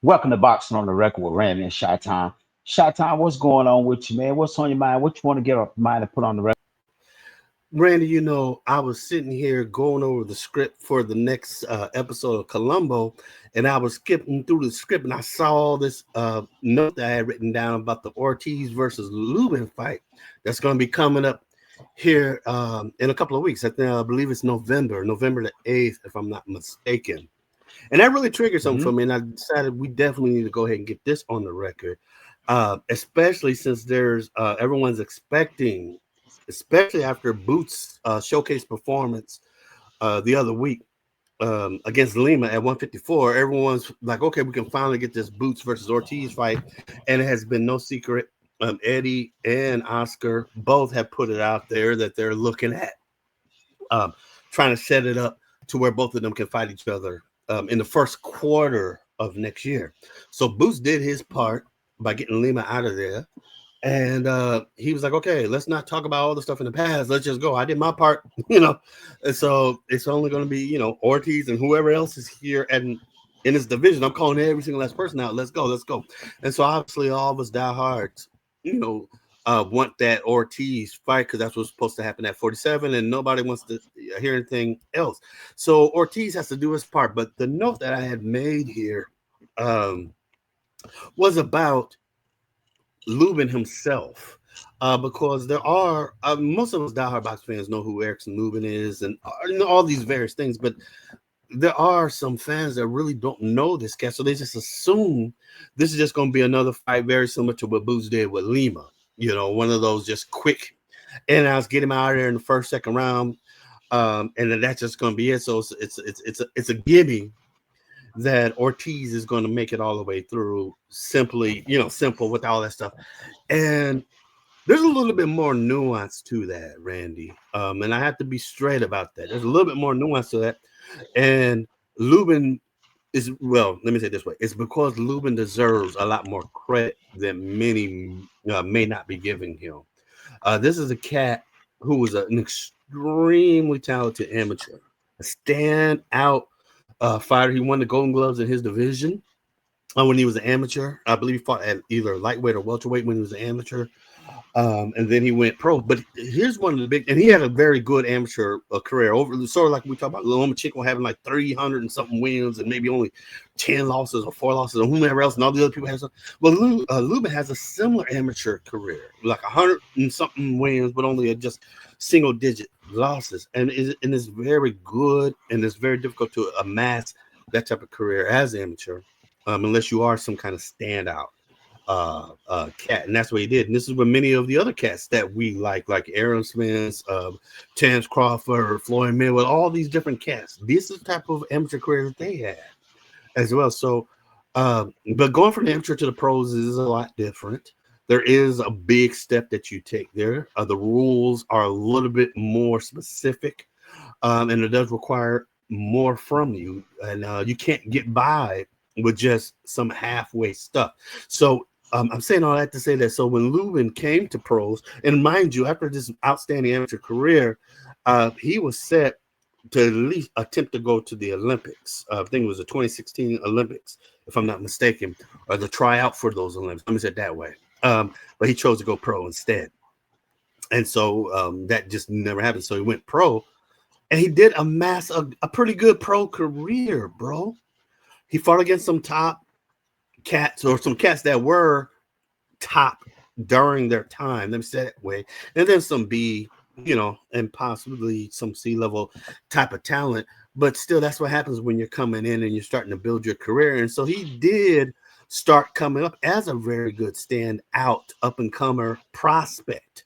Welcome to Boxing on the Record with Randy and Shy Time. Shy Time, what's going on with you, man? What's on your mind? What you want to get off your mind and put on the record? Randy, I was sitting here going over the script for the next episode of Columbo, and I was skipping through the script, and I saw this note that I had written down about the Ortiz versus Lubin fight that's going to be coming up here in a couple of weeks. I believe it's November the 8th, if I'm not mistaken. And that really triggered something for me, and I decided we definitely need to go ahead and get this on the record, especially since there's everyone's expecting, especially after Boots' showcase performance the other week against Lima at 154. Everyone's like, okay, we can finally get this Boots versus Ortiz fight, and it has been no secret. Eddie and Oscar both have put it out there that they're looking at trying to set it up to where both of them can fight each other in the first quarter of next year. So Boots did his part by getting Lima out of there. And he was like, okay, let's not talk about all the stuff in the past. Let's just go. I did my part, And so it's only going to be, Ortiz and whoever else is here and in this division. I'm calling every single last person out. Let's go. And so obviously all of us diehards, want that Ortiz fight because that's what's supposed to happen at 47, and nobody wants to hear anything else. So Ortiz has to do his part. But the note that I had made here was about Lubin himself, because there are most of us diehard box fans know who Erickson Lubin is and all these various things, but there are some fans that really don't know this guy, so they just assume this is just going to be another fight very similar to what Boots did with Lima. One of those just quick and outs, get him out of there in the first, second round, and then that's just going to be it. So it's a gimme that Ortiz is going to make it all the way through simply, simple with all that stuff. And there's a little bit more nuance to that, Randy. And I have to be straight about that. There's a little bit more nuance to that. And Lubin is, well, let me say it this way. It's because Lubin deserves a lot more credit than many may not be giving him. This is a cat who was an extremely talented amateur, a standout fighter. He won the Golden Gloves in his division when he was an amateur. I believe he fought at either lightweight or welterweight when he was an amateur. And then he went pro. But here's one of the big, and he had a very good amateur career. Sort of like we talk about Lomachenko having like 300 and something wins and maybe only 10 losses or 4 losses or whomever else, and all the other people have some. Well, Lubin has a similar amateur career, like 100 and something wins, but only just single digit losses. And it's very good, and it's very difficult to amass that type of career as amateur, unless you are some kind of standout cat, and that's what he did. And this is what many of the other cats that we like Aaron Smith, Terence Crawford, Floyd Mayweather, all these different cats. This is the type of amateur career that they had as well. So, but going from the amateur to the pros is a lot different. There is a big step that you take there. The rules are a little bit more specific, and it does require more from you, and you can't get by with just some halfway stuff. So I'm saying all that to say that, so when Lubin came to pros, and mind you, after this outstanding amateur career, he was set to at least attempt to go to the Olympics. I think it was the 2016 Olympics, if I'm not mistaken, or the tryout for those Olympics. Let me say it that way. But he chose to go pro instead. And so that just never happened. So he went pro, and he did amass a pretty good pro career, bro. He fought against some top cats, or some cats that were top during their time. Let me say it that way. And then some B, and possibly some C level type of talent. But still, that's what happens when you're coming in and you're starting to build your career. And so he did start coming up as a very good standout up and comer prospect,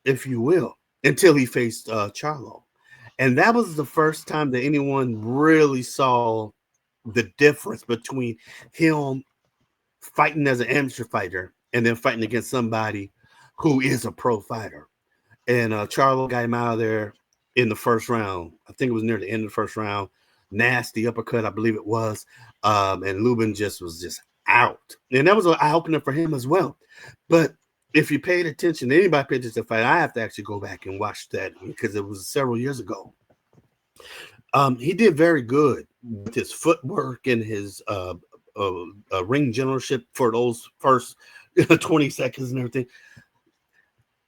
if you will, until he faced Charlo. And that was the first time that anyone really saw the difference between him fighting as an amateur fighter and then fighting against somebody who is a pro fighter. And Charlo got him out of there in the first round. I think it was near the end of the first round. Nasty uppercut, I believe it was. And Lubin was just out. And that was an eye-opener for him as well. But if you paid attention, anybody paid attention to the fight, I have to actually go back and watch that because it was several years ago. He did very good with his footwork and his a ring generalship for those first 20 seconds and everything.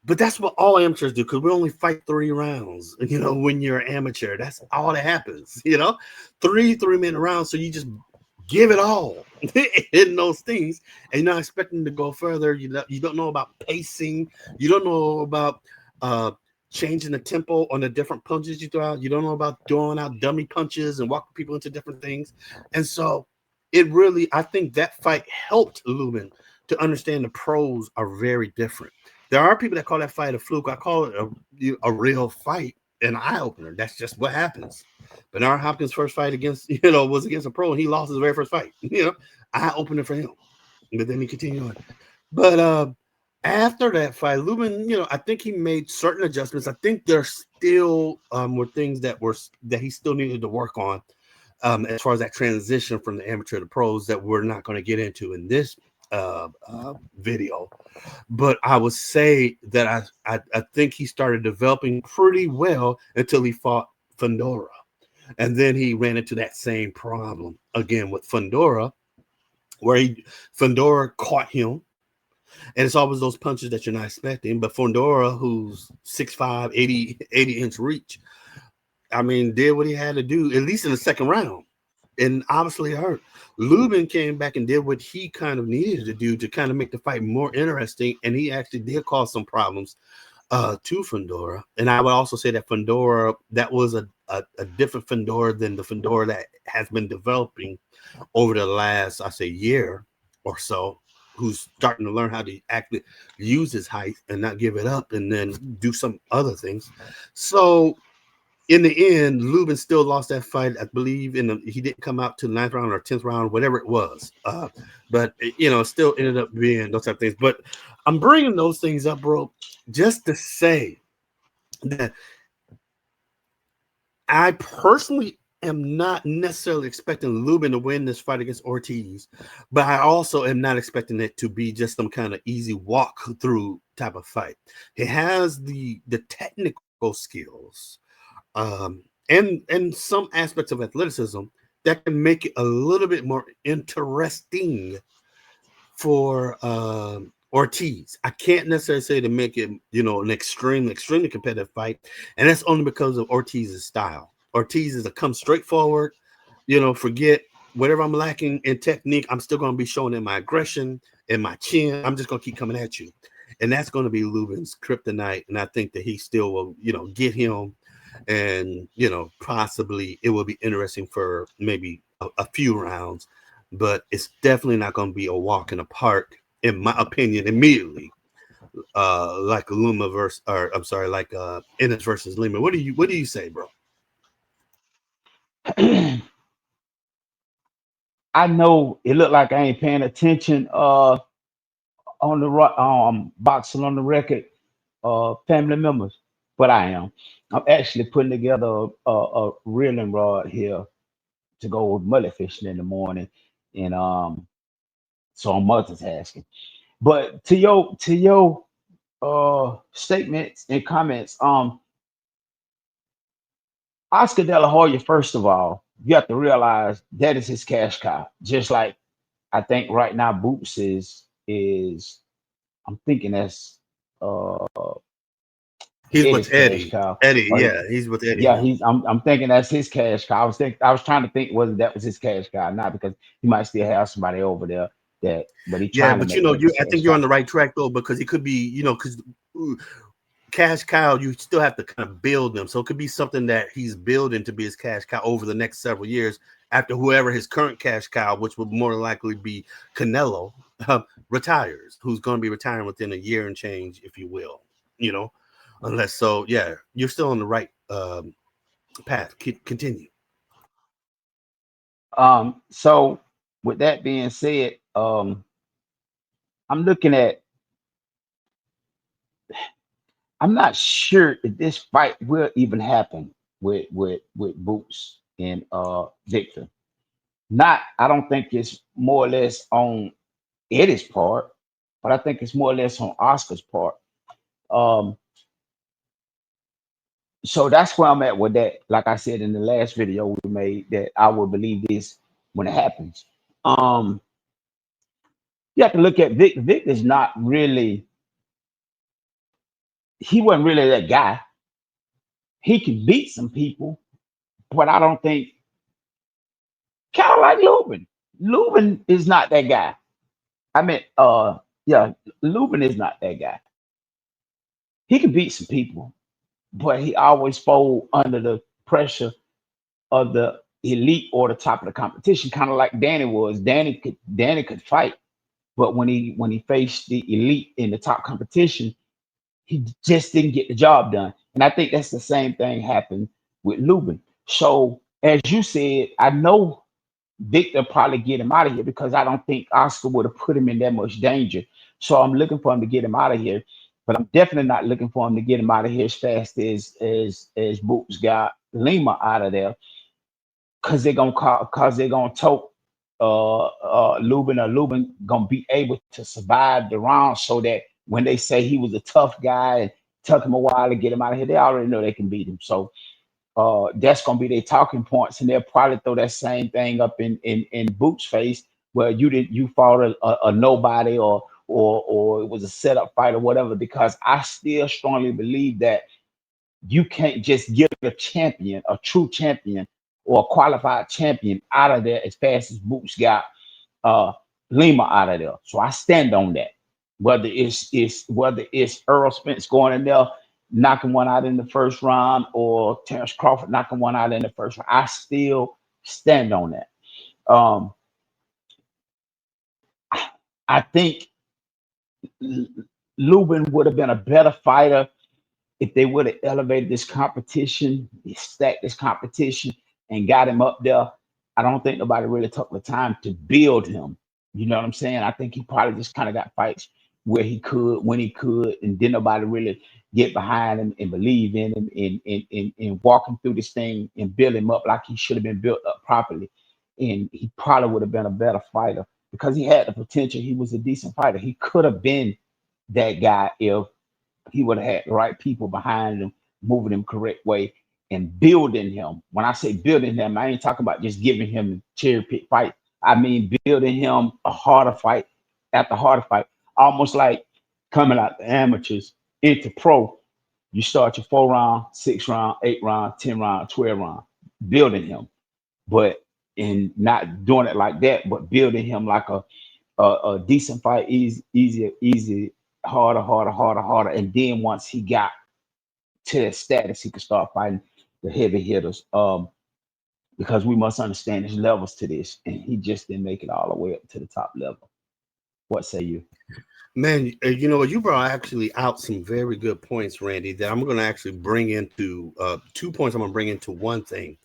But that's what all amateurs do, because we only fight 3 rounds. When you're an amateur, that's all that happens. 3-minute rounds. So you just give it all in those things, and you're not expecting to go further. You don't know about pacing. You don't know about changing the tempo on the different punches you throw out. You don't know about throwing out dummy punches and walking people into different things. And so I think that fight helped Lubin to understand the pros are very different. There are people that call that fight a fluke. I call it a real fight, an eye opener. That's just what happens. Bernard Hopkins' first fight was against a pro, and he lost his very first fight. Eye opener for him. But then he continued on. But after that fight, Lubin, I think he made certain adjustments. I think there still were things that he still needed to work on as far as that transition from the amateur to pros that we're not going to get into in this video. But I would say that I think he started developing pretty well until he fought Fundora. And then he ran into that same problem again with Fundora, where Fundora caught him. And it's always those punches that you're not expecting. But Fundora, who's 6'5", 80-inch reach, did what he had to do, at least in the second round. And obviously hurt. Lubin came back and did what he kind of needed to do to kind of make the fight more interesting. And he actually did cause some problems to Fundora. And I would also say that Fundora, that was a different Fundora than the Fundora that has been developing over the last, I say, year or so, who's starting to learn how to actually use his height and not give it up and then do some other things. So in the end, Lubin still lost that fight. I believe he didn't come out to the 9th round or 10th round, whatever it was. But it still ended up being those type of things. But I'm bringing those things up, bro, just to say that I personally am not necessarily expecting Lubin to win this fight against Ortiz, but I also am not expecting it to be just some kind of easy walk through type of fight. He has the technical skills and some aspects of athleticism that can make it a little bit more interesting for Ortiz. I can't necessarily say to make it, an extremely competitive fight, and that's only because of Ortiz's style. Ortiz is a come straight forward, forget whatever I'm lacking in technique. I'm still going to be showing in my aggression and my chin. I'm just going to keep coming at you, and that's going to be Lubin's kryptonite. And I think that he still will, get him. And possibly it will be interesting for maybe a few rounds, but it's definitely not going to be a walk in the park, in my opinion, immediately. Like Lima like Ennis versus Lima. What do you say, bro? I know it looked like I ain't paying attention on the boxing on the record family members, but I am. I'm actually putting together a reeling rod here to go with mullet fishing in the morning, and so I'm multitasking. But to your statements and comments, Oscar De La Hoya, first of all, you have to realize that is his cash cow. Just like I think right now Boots is I'm thinking that's uh He's Eddie's with cash Eddie. cow. Eddie, Or yeah, he's with Eddie yeah, now. I'm thinking that's his cash cow. I was trying to think whether that was his cash cow or not, because he might still have somebody over there that, but he's Yeah, trying to but make that his I cash think you're cow. on the right track though, because it could be, because cash cow, you still have to kind of build them. So it could be something that he's building to be his cash cow over the next several years after whoever his current cash cow, which would more likely be Canelo, retires, who's going to be retiring within a year and change, if you will, unless so. Yeah, you're still on the right path. Continue. So with that being said, I'm looking at I'm not sure if this fight will even happen with Boots and Victor. Not, I don't think it's more or less on Eddie's part, but I think it's more or less on Oscar's part. Um, so that's where I'm at with that. Like I said in the last video we made, that I will believe this when it happens. Um, you have to look at Vic. Vic is not really. He wasn't really that guy. He can beat some people, but I don't think. Kind of like Lubin. Lubin is not that guy. I mean, yeah, Lubin is not that guy. He can beat some people, but he always fold under the pressure of the elite or the top of the competition, kind of like Danny was. Danny could fight, but when he faced the elite in the top competition, he just didn't get the job done. And I think that's the same thing happened with Lubin. So as you said, I know Victor probably get him out of here because I don't think Oscar would have put him in that much danger. So I'm looking for him to get him out of here, but I'm definitely not looking for him to get him out of here as fast as Boots got Lima out of there because they're gonna tote Lubin, or Lubin gonna be able to survive the round so that when they say he was a tough guy and took him a while to get him out of here, they already know they can beat him. So that's gonna be their talking points, and they'll probably throw that same thing up in Boots' face, where you fought a nobody, or it was a setup fight or whatever. Because I still strongly believe that you can't just get a champion, a true champion, or a qualified champion out of there as fast as Boots got uh, Lima out of there. So I stand on that. Whether it's Earl Spence going in there knocking one out in the first round, or Terrence Crawford knocking one out in the first round, I still stand on that. Um, I think Lubin would have been a better fighter if they would have elevated this competition, stacked this competition, and got him up there. I don't think nobody really took the time to build him. You know what I'm saying? I think he probably just kind of got fights where he could, when he could, and then nobody really get behind him and believe in him, and walk him through this thing and build him up like he should have been built up properly. And he probably would have been a better fighter because he had the potential. He was a decent fighter. He could have been that guy if he would have had the right people behind him, moving him correct way and building him. When I say building him, I ain't talking about just giving him cherry pick fight. I mean building him a harder fight after harder fight, almost like coming out the amateurs into pro. You start your 4 round, 6 round, 8 round, 10 round, 12 round, building him, but in not doing it like that, but building him like a decent fight, easy, harder. And then once he got to that status, he could start fighting the heavy hitters. Because we must understand there's levels to this, and he just didn't make it all the way up to the top level. What say you? Man, you know what? You brought actually out some very good points, Randy, that I'm going to actually bring into 2 points. I'm going to bring into one thing.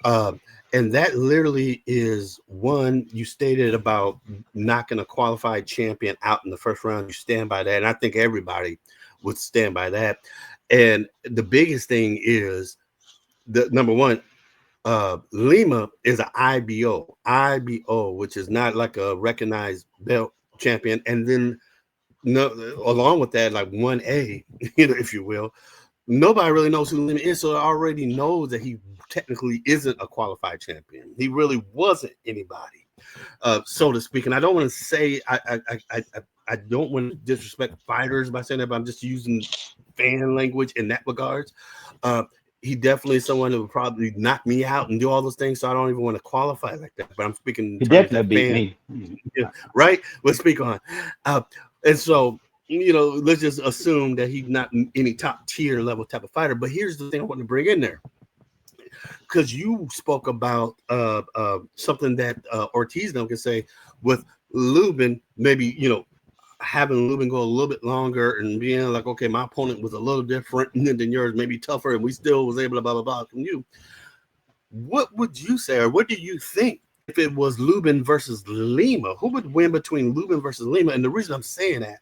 Uh, and that literally is one you stated about knocking a qualified champion out in the first round. You stand by that. And I think everybody would stand by that. And the biggest thing is the number one, Lima is an IBO, which is not like a recognized belt champion. And then no, along with that, like 1A, if you will, nobody really knows who Lima is, so it already knows that he technically isn't a qualified champion. He really wasn't anybody, so to speak. And I don't want to say I don't want to disrespect fighters by saying that, but I'm just using fan language in that regards. Uh, he definitely is someone who would probably knock me out and do all those things, so I don't even want to qualify like that. But I'm speaking in He terms of definitely beat fan, me. right? Let's speak on. And so, let's just assume that he's not any top tier level type of fighter. But here's the thing I want to bring in there, because you spoke about something that Ortiz can say with Lubin, maybe, having Lubin go a little bit longer and being like, okay, my opponent was a little different than yours, maybe tougher, and we still was able to blah, blah, blah from you. What would you say, or what do you think if it was Lubin versus Lima? Who would win between Lubin versus Lima? And the reason I'm saying that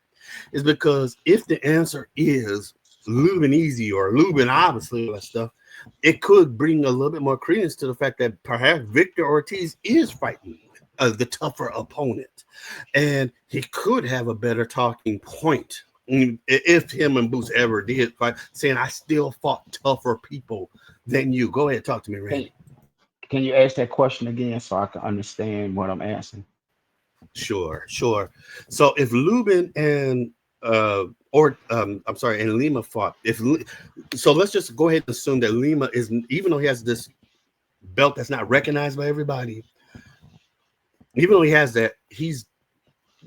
is because if the answer is Lubin easy or Lubin obviously all that stuff, it could bring a little bit more credence to the fact that perhaps Victor Ortiz is fighting the tougher opponent, and he could have a better talking point if him and Boots ever did fight, saying I still fought tougher people than you. Go ahead, talk to me, Can Randy. can you ask that question again so I can understand what I'm asking? Sure, sure. So if Lubin and or I'm sorry, and Lima fought. So let's just go ahead and assume that Lima is, even though he has this belt that's not recognized by everybody, even though he has that, he's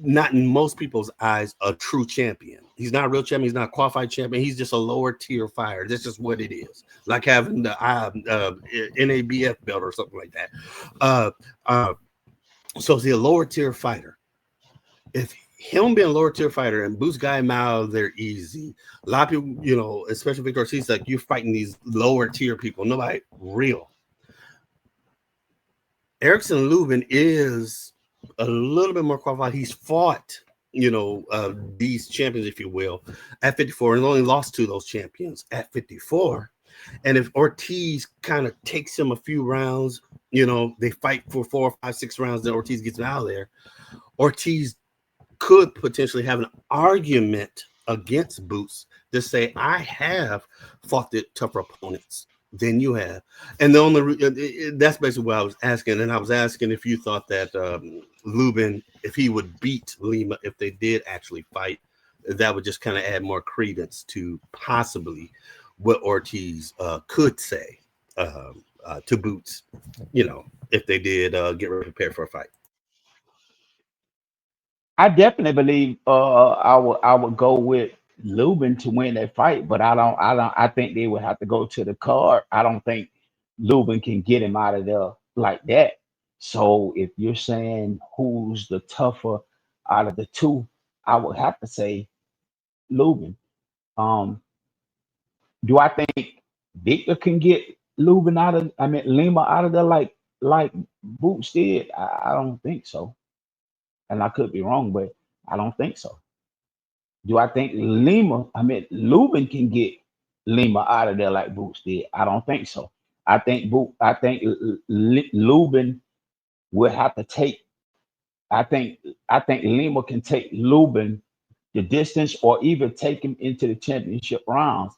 not in most people's eyes a true champion. He's not a real champion. He's not a qualified champion. He's just a lower tier fighter. That's just what it is. Like having the NABF belt or something like that. Uh, uh, so is he a lower tier fighter? If him being a lower tier fighter and Boots got him out of there easy, a lot of people, especially Victor Ortiz, like, you're fighting these lower tier people, nobody real. Erickson Lubin is a little bit more qualified. He's fought, these champions, if you will, at 54, and only lost to those champions at 54. And if Ortiz kind of takes him a few rounds, they fight for 4, 5, 6 rounds, then Ortiz gets him out of there. Ortiz could potentially have an argument against Boots to say, I have fought the tougher opponents than you have. And the only that's basically what I was asking. And I was asking if you thought that Lubin, if he would beat Lima, if they did actually fight, that would just kind of add more credence to possibly what Ortiz could say to Boots, if they did get prepared for a fight. I definitely believe I would go with Lubin to win that fight, but I think they would have to go to the card. I don't think Lubin can get him out of there like that. So if you're saying who's the tougher out of the two, I would have to say Lubin. Um, do I think Victor can get Lima out of there like Boots did? I don't think so. And I could be wrong, but I don't think so. Do I think Lubin can get Lima out of there like Boots did? I don't think so. I think Lubin will have to take. I think Lima can take Lubin the distance, or even take him into the championship rounds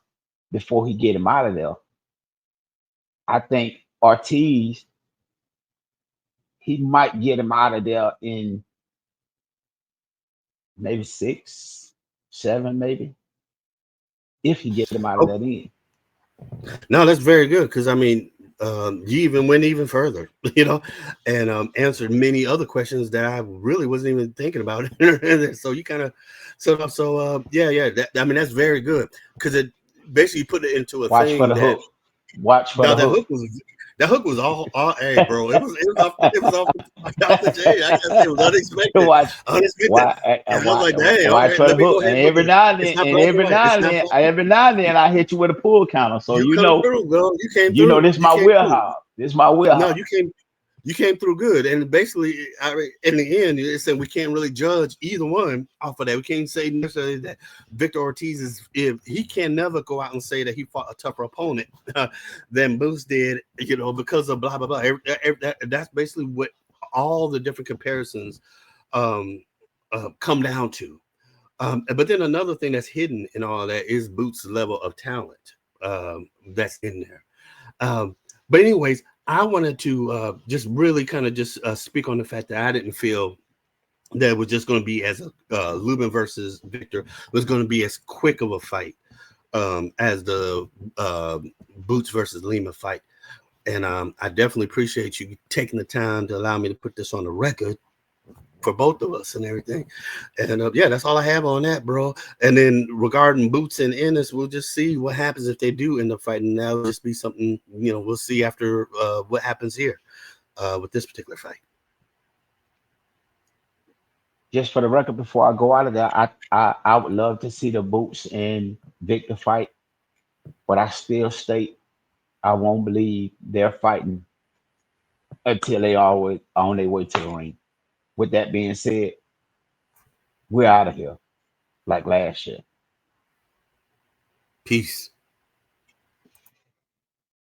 before he get him out of there. I think Ortiz, he might get him out of there in maybe 6, 7, maybe, if he get him out of Oh, that in. no, that's very good, because I mean, you even went even further, and answered many other questions that I really wasn't even thinking about. So you kind of, yeah. I mean, that's very good, because it basically put it into a Watch for thing the that, hook. Watch for now the hook. that hook was all, hey, bro, it was off the chain. I guess it was unexpected, watch, unexpected, and I was like, dang, watch okay, for the let me hook. go And ahead and put every this. now and It's then, not black and white. It's not black. I hit you with a pull counter. So You coming through, bro. You came through. this You my came through. wheelhouse. This my No, wheelhouse. you came through good. And basically, in the end, it said we can't really judge either one off of that. We can't say necessarily that Victor Ortiz is, if he can never go out and say that he fought a tougher opponent than Boots did, because of blah blah blah. That's basically what all the different comparisons um, come down to. But then another thing that's hidden in all that is Boots' level of talent that's in there. But anyways, I wanted to just really kind of just speak on the fact that I didn't feel that it was just going to be as a Lubin versus Victor was going to be as quick of a fight as the Boots versus Lima fight. And I definitely appreciate you taking the time to allow me to put this on the record for both of us and everything. And yeah, that's all I have on that, bro. And then regarding Boots and Ennis, we'll just see what happens if they do end up fighting. That'll just be something, we'll see after what happens here with this particular fight. Just for the record, before I go out of there, I would love to see the Boots and Victor fight, but I still state I won't believe they're fighting until they always on their way to the ring. With that being said, we're out of here like last year. Peace.